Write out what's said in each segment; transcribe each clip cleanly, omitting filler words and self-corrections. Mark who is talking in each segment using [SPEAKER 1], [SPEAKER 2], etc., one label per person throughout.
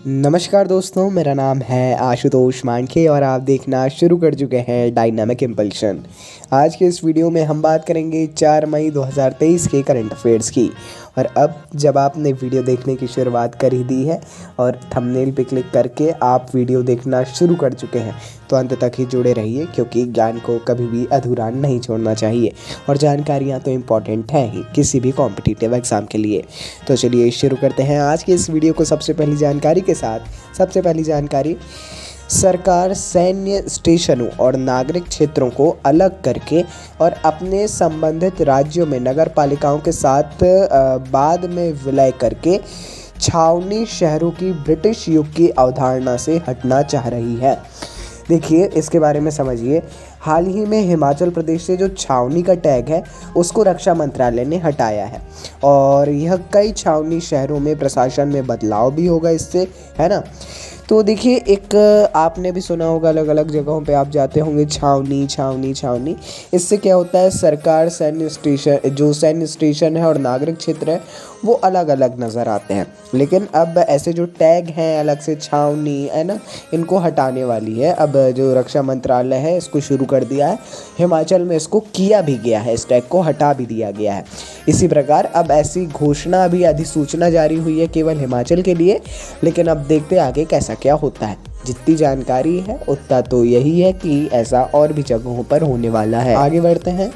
[SPEAKER 1] नमस्कार दोस्तों, मेरा नाम है आशुतोष मानखे और आप देखना शुरू कर चुके हैं डायनामिक इम्पल्शन। आज के इस वीडियो में हम बात करेंगे 4 मई 2023 के करंट अफेयर्स की। और अब जब आपने वीडियो देखने की शुरुआत कर ही दी है और थंबनेल पे क्लिक करके आप वीडियो देखना शुरू कर चुके हैं, तो अंत तक ही जुड़े रहिए, क्योंकि ज्ञान को कभी भी अधूरा नहीं छोड़ना चाहिए और जानकारियाँ तो इम्पॉर्टेंट हैं ही किसी भी कॉम्पिटिटिव एग्ज़ाम के लिए। तो चलिए शुरू करते हैं आज के इस वीडियो को सबसे पहली जानकारी के साथ। सबसे पहली जानकारी, सरकार सैन्य स्टेशनों और नागरिक क्षेत्रों को अलग करके और अपने संबंधित राज्यों में नगर पालिकाओं के साथ बाद में विलय करके छावनी शहरों की ब्रिटिश युग की अवधारणा से हटना चाह रही है। देखिए, इसके बारे में समझिए। हाल ही में हिमाचल प्रदेश से जो छावनी का टैग है उसको रक्षा मंत्रालय ने हटाया है और यह कई छावनी शहरों में प्रशासन में बदलाव भी होगा इससे, है ना। तो देखिए, एक आपने भी सुना होगा, अलग अलग जगहों पे आप जाते होंगे, छावनी छावनी छावनी। इससे क्या होता है, सरकार सैन्य स्टेशन है और नागरिक क्षेत्र है वो अलग अलग नज़र आते हैं। लेकिन अब ऐसे जो टैग हैं अलग से छावनी, है ना, इनको हटाने वाली है। अब जो रक्षा मंत्रालय है इसको शुरू कर दिया है। हिमाचल में इसको किया भी गया है, इस टैग को हटा भी दिया गया है। इसी प्रकार अब ऐसी घोषणा भी, अधिसूचना जारी हुई है केवल हिमाचल के लिए। लेकिन अब देखते आगे कैसा क्या होता है। जितनी जानकारी है उतना तो यही है कि ऐसा और भी जगहों पर होने वाला है। आगे बढ़ते हैं।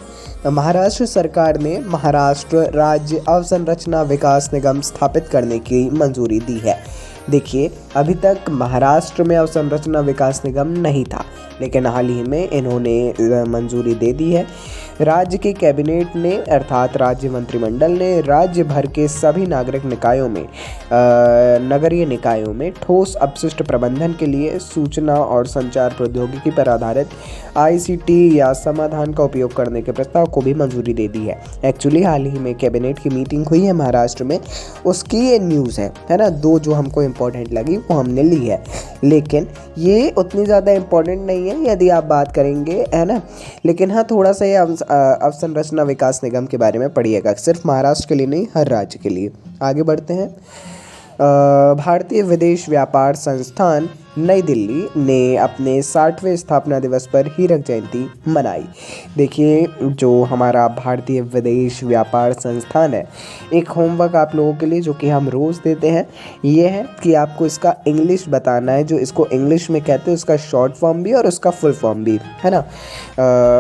[SPEAKER 1] महाराष्ट्र सरकार ने महाराष्ट्र राज्य अवसंरचना विकास निगम स्थापित करने की मंजूरी दी है। देखिए, अभी तक महाराष्ट्र में अवसंरचना विकास निगम नहीं था, लेकिन हाल ही में इन्होंने मंजूरी दे दी है। राज्य के कैबिनेट ने, अर्थात राज्य मंत्रिमंडल ने राज्य भर के सभी नागरिक निकायों में नगरीय निकायों में ठोस अपशिष्ट प्रबंधन के लिए सूचना और संचार प्रौद्योगिकी पर आधारित आईसीटी या समाधान का उपयोग करने के प्रस्ताव को भी मंजूरी दे दी है। एक्चुअली हाल ही में कैबिनेट की मीटिंग हुई है महाराष्ट्र में, उसकी ये न्यूज़ है ना। दो जो हमको इम्पोर्टेंट लगी वो हमने ली है, लेकिन ये उतनी ज़्यादा इम्पोर्टेंट नहीं है यदि आप बात करेंगे, है ना। लेकिन हाँ, थोड़ा सा ये अवसंरचना विकास निगम के बारे में पढ़िएगा, सिर्फ महाराष्ट्र के लिए नहीं, हर राज्य के लिए। आगे बढ़ते हैं। भारतीय विदेश व्यापार संस्थान नई दिल्ली ने अपने 60वें स्थापना दिवस पर हीरक जयंती मनाई। देखिए, जो हमारा भारतीय विदेश व्यापार संस्थान है, एक होमवर्क आप लोगों के लिए जो कि हम रोज़ देते हैं, ये है कि आपको इसका इंग्लिश बताना है। जो इसको इंग्लिश में कहते हैं उसका शॉर्ट फॉर्म भी और उसका फुल फॉर्म भी, है ना।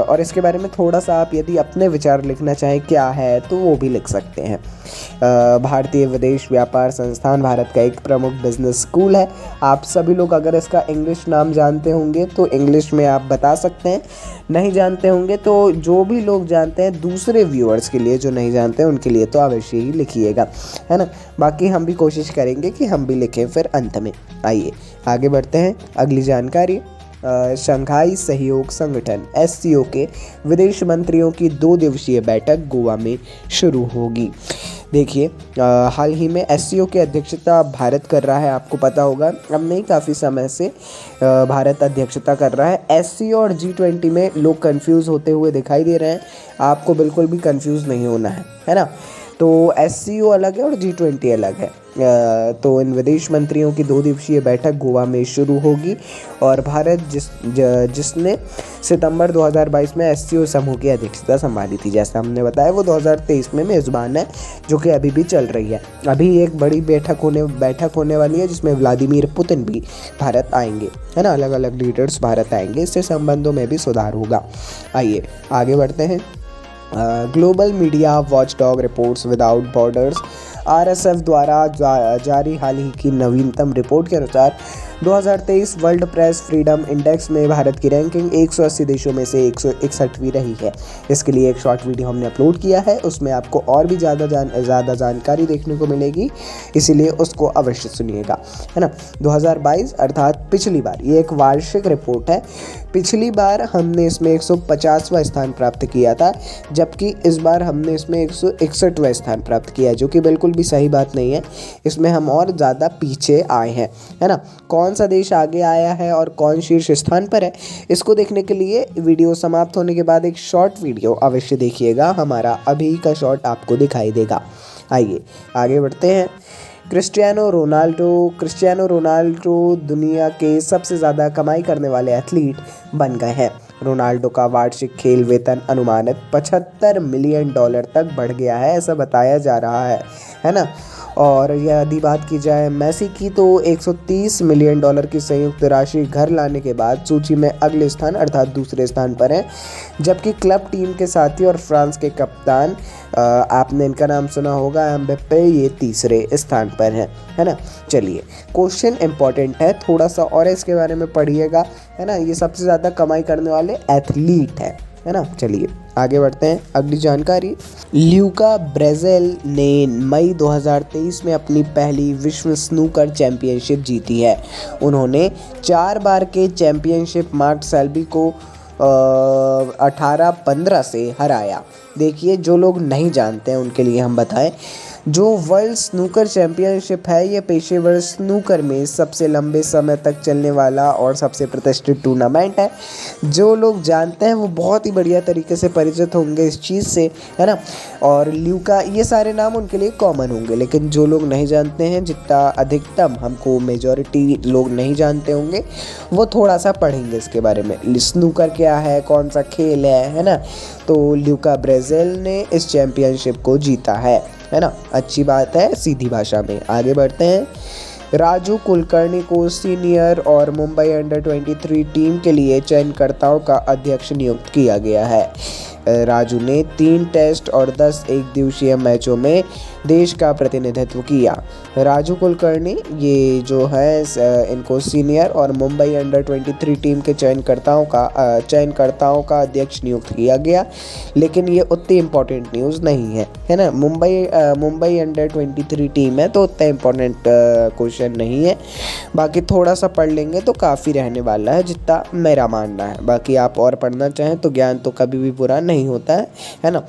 [SPEAKER 1] और इसके बारे में थोड़ा सा आप यदि अपने विचार लिखना चाहें क्या है तो वो भी लिख सकते हैं। भारतीय विदेश व्यापार संस्थान भारत का एक प्रमुख बिजनेस स्कूल है। आप सभी लोग अगर इसका इंग्लिश नाम जानते होंगे तो इंग्लिश में आप बता सकते हैं, नहीं जानते होंगे तो जो भी लोग जानते हैं, दूसरे व्यूअर्स के लिए जो नहीं जानते हैं उनके लिए तो अवश्य ही लिखिएगा, है ना। बाकी हम भी कोशिश करेंगे कि हम भी लिखें फिर अंत में। आइए आगे बढ़ते हैं। अगली जानकारी, शंघाई सहयोग संगठन एससीओ के विदेश मंत्रियों की 2 दिवसीय बैठक गोवा में शुरू होगी। देखिए, हाल ही में एससीओ की अध्यक्षता भारत कर रहा है। आपको पता होगा, अब नहीं, काफ़ी समय से भारत अध्यक्षता कर रहा है। एससीओ और G20 में लोग कंफ्यूज होते हुए दिखाई दे रहे हैं। आपको बिल्कुल भी कंफ्यूज नहीं होना है ना। तो एससीओ अलग है और G20 अलग है। तो इन विदेश मंत्रियों की 2 दिवसीय बैठक गोवा में शुरू होगी और भारत जिसने सितंबर 2022 में एससीओ समूह की अध्यक्षता संभाली थी, जैसा हमने बताया, वो 2023 में मेज़बान है, जो कि अभी भी चल रही है। अभी एक बड़ी बैठक होने वाली है जिसमें व्लादिमीर पुतिन भी भारत आएंगे, है ना। अलग अलग लीडर्स भारत आएंगे, इससे संबंधों में भी सुधार होगा। आइए आगे बढ़ते हैं। Global media watchdog reports without borders RSF द्वारा जारी हाल ही की नवीनतम रिपोर्ट के अनुसार 2023 वर्ल्ड प्रेस फ्रीडम इंडेक्स में भारत की रैंकिंग 180 देशों में से 161वीं रही है। इसके लिए एक शॉर्ट वीडियो हमने अपलोड किया है, उसमें आपको और भी ज़्यादा जानकारी देखने को मिलेगी, इसीलिए उसको अवश्य सुनिएगा, है ना। 2022 अर्थात पिछली बार, ये एक वार्षिक रिपोर्ट है। पिछली बार हमने इसमें 150वां स्थान प्राप्त किया था, जबकि इस बार हमने इसमें 161वां स्थान प्राप्त किया है, जो कि बिल्कुल भी सही बात नहीं है। इसमें हम और ज़्यादा पीछे आए हैं, है ना। कौन सा देश आगे आया है और कौन शीर्ष स्थान पर है, इसको देखने के लिए वीडियो समाप्त होने के बाद एक शॉर्ट वीडियो अवश्य देखिएगा। हमारा अभी का शॉर्ट आपको दिखाई देगा। आइए आगे बढ़ते हैं। क्रिस्टियानो रोनाल्डो दुनिया के सबसे ज़्यादा कमाई करने वाले एथलीट बन गए हैं। रोनाल्डो का वार्षिक खेल वेतन अनुमानित $75 मिलियन तक बढ़ गया है, ऐसा बताया जा रहा है ना। और यदि बात की जाए मेसी की, तो $130 मिलियन की संयुक्त राशि घर लाने के बाद सूची में अगले स्थान अर्थात दूसरे स्थान पर हैं, जबकि क्लब टीम के साथी और फ्रांस के कप्तान आपने इनका नाम सुना होगा एम्बाप्पे, ये तीसरे स्थान पर हैं, है ना। चलिए, क्वेश्चन इंपॉर्टेंट है, थोड़ा सा और इसके बारे में पढ़िएगा, है ना। ये सबसे ज़्यादा कमाई करने वाले एथलीट है ना। चलिए आगे बढ़ते हैं, अगली जानकारी। ल्यूका ब्रेज़ेल ने मई 2023 में अपनी पहली विश्व स्नूकर चैंपियनशिप जीती है। उन्होंने 4 बार के चैंपियनशिप मार्क सेल्बी को 18-15 से हराया। देखिए, जो लोग नहीं जानते हैं उनके लिए हम बताएं, जो वर्ल्ड स्नूकर चैंपियनशिप है, ये पेशेवर स्नूकर में सबसे लंबे समय तक चलने वाला और सबसे प्रतिष्ठित टूर्नामेंट है। जो लोग जानते हैं वो बहुत ही बढ़िया तरीके से परिचित होंगे इस चीज़ से, है ना। और ल्यूका, ये सारे नाम उनके लिए कॉमन होंगे, लेकिन जो लोग नहीं जानते हैं, जितना अधिकतम हमको मेजॉरिटी लोग नहीं जानते होंगे, वो थोड़ा सा पढ़ेंगे इसके बारे में। स्नूकर क्या है, कौन सा खेल है ना। तो ल्यूका ब्रेज़ेल ने इस चैंपियनशिप को जीता है ना। अच्छी बात है, सीधी भाषा में। आगे बढ़ते हैं। राजू कुलकर्णी को सीनियर और मुंबई अंडर-23 टीम के लिए चयनकर्ताओं का अध्यक्ष नियुक्त किया गया है। राजू ने 3 टेस्ट और 10 एकदिवसीय मैचों में देश का प्रतिनिधित्व किया। राजू कुलकर्णी ये जो है इनको सीनियर और मुंबई अंडर-23 टीम के चयनकर्ताओं का अध्यक्ष नियुक्त किया गया, लेकिन ये उतनी इम्पोर्टेंट न्यूज़ नहीं है ना। मुंबई अंडर-23 टीम है, तो उतना इम्पोर्टेंट क्वेश्चन नहीं है। बाकी थोड़ा सा पढ़ लेंगे तो काफ़ी रहने वाला है, जितना मेरा मानना है। बाकी आप और पढ़ना चाहें तो ज्ञान तो कभी भी बुरा नहीं होता है ना।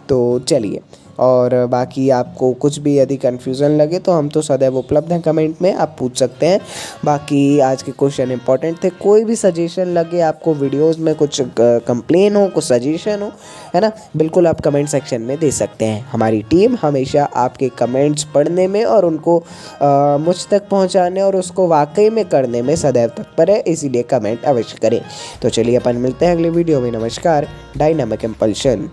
[SPEAKER 1] तो चलिए, और बाकी आपको कुछ भी यदि कन्फ्यूज़न लगे तो हम तो सदैव उपलब्ध हैं, कमेंट में आप पूछ सकते हैं। बाकी आज के क्वेश्चन इंपॉर्टेंट थे। कोई भी सजेशन लगे आपको, वीडियोस में कुछ कंप्लेन हो, कुछ सजेशन हो, है ना, बिल्कुल आप कमेंट सेक्शन में दे सकते हैं। हमारी टीम हमेशा आपके कमेंट्स पढ़ने में और उनको मुझ तक पहुँचाने और उसको वाकई में करने में सदैव तत्पर है, इसीलिए कमेंट अवश्य करें। तो चलिए अपन मिलते हैं अगले वीडियो में। नमस्कार। Dynamic impulsion.